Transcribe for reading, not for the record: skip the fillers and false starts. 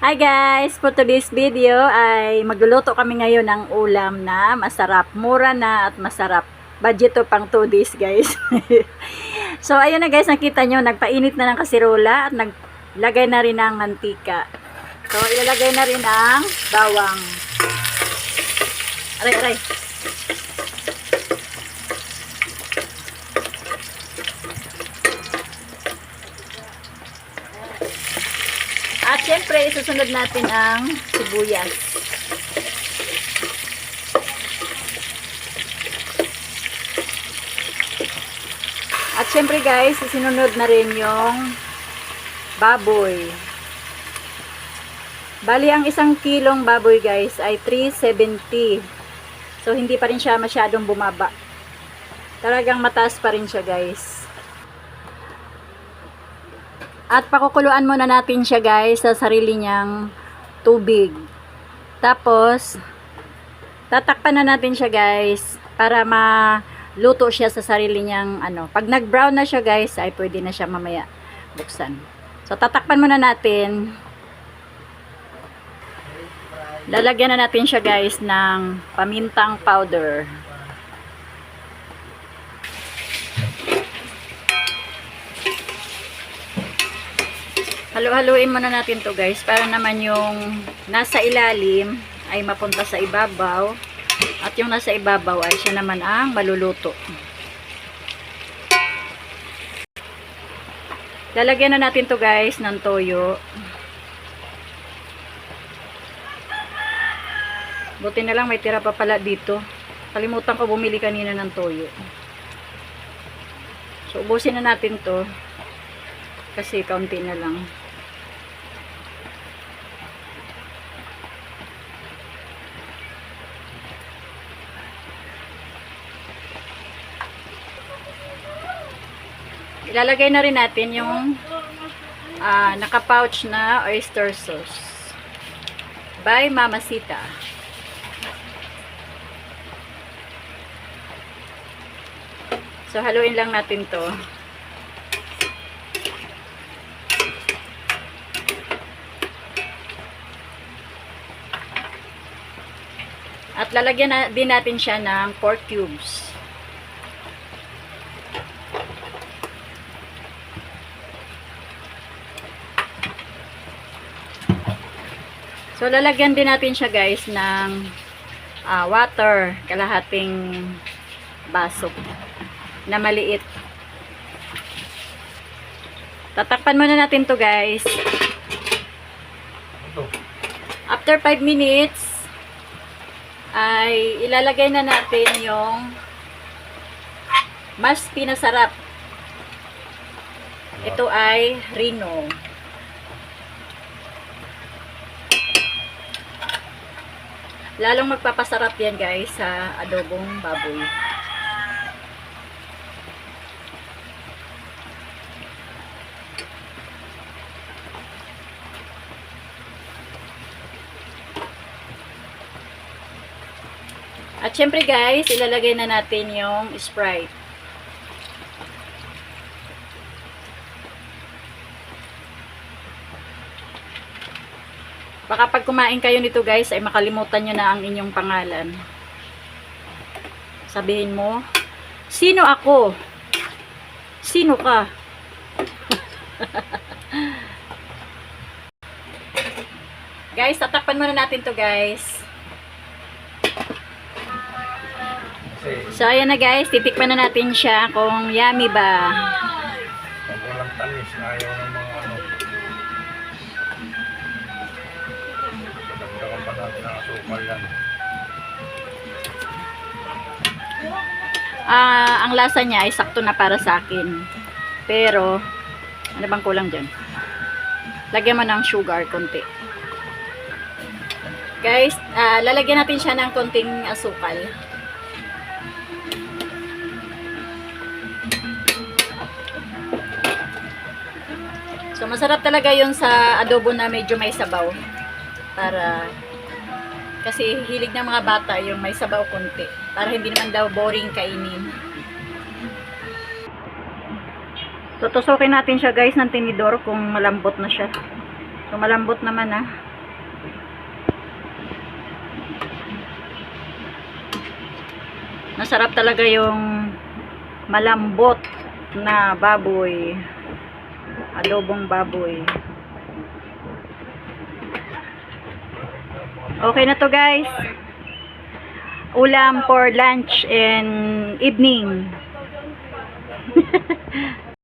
Hi guys! For today's video ay magluluto kami ngayon ng ulam na masarap, mura na at masarap. Budget to pang 2 days guys. So ayun na guys, nakita nyo, nagpainit na ng kasirola at naglagay na rin ng mantika. So ilalagay na rin ang bawang. Aray, aray. At syempre, isusunod natin ang sibuyas. At syempre guys, isinunod na rin yung baboy. Bali, ang 1 kilong baboy guys ay 370. So, hindi pa rin siya masyadong bumaba. Talagang mataas pa rin siya guys. At pakukuluan muna natin siya guys sa sarili niyang tubig. Tapos, tatakpan na natin siya guys para maluto siya sa sarili niyang ano. Pag nag-brown na siya guys, ay pwede na siya mamaya buksan. So, tatakpan muna natin. Lalagyan na natin siya guys ng pamintang powder. Halo-haluin muna natin to guys para naman yung nasa ilalim ay mapunta sa ibabaw at yung nasa ibabaw ay siya naman ang maluluto. Lalagyan na natin to guys ng toyo. Buti na lang may tira pa pala dito. Kalimutan ko bumili kanina ng toyo. So ubusin na natin to kasi kaunti na lang. Ilalagay na rin natin yung naka-pouch na oyster sauce by Mama Sita. So, haluin lang natin to. At lalagyan na din natin siya ng pork cubes. So, lalagyan din natin siya guys ng water, kalahating baso na maliit. Tatakpan muna natin to guys. After 5 minutes, ay ilalagay na natin yung mas pinasarap. Ito ay Reno. Lalong magpapasarap yan guys sa adobong baboy. At syempre guys, ilalagay na natin yung Sprite. Baka pag kumain kayo nito guys, ay makalimutan nyo na ang inyong pangalan. Sabihin mo, sino ako? Sino ka? Guys, tatakpan muna natin to guys. So, ayan na guys, titikman na natin siya kung yummy ba. Pag walang tamis, ayaw ng mga ano. Dagdagan pa natin ang asukal yan. Ang lasa niya ay sakto na para sa akin. Pero, ano bang kulang dyan? Lagyan mo ng sugar, konti. Guys, lalagyan natin siya ng konting asukal. So, masarap talaga yun sa adobo na medyo may sabaw. Kasi hilig ng mga bata yung may sabaw konti. Para hindi naman daw boring kainin. Tutusukin natin siya guys ng tinidor kung malambot na siya. So malambot naman Masarap talaga yung malambot na baboy. Adobong baboy. Okay na to guys. Ulam for lunch and evening.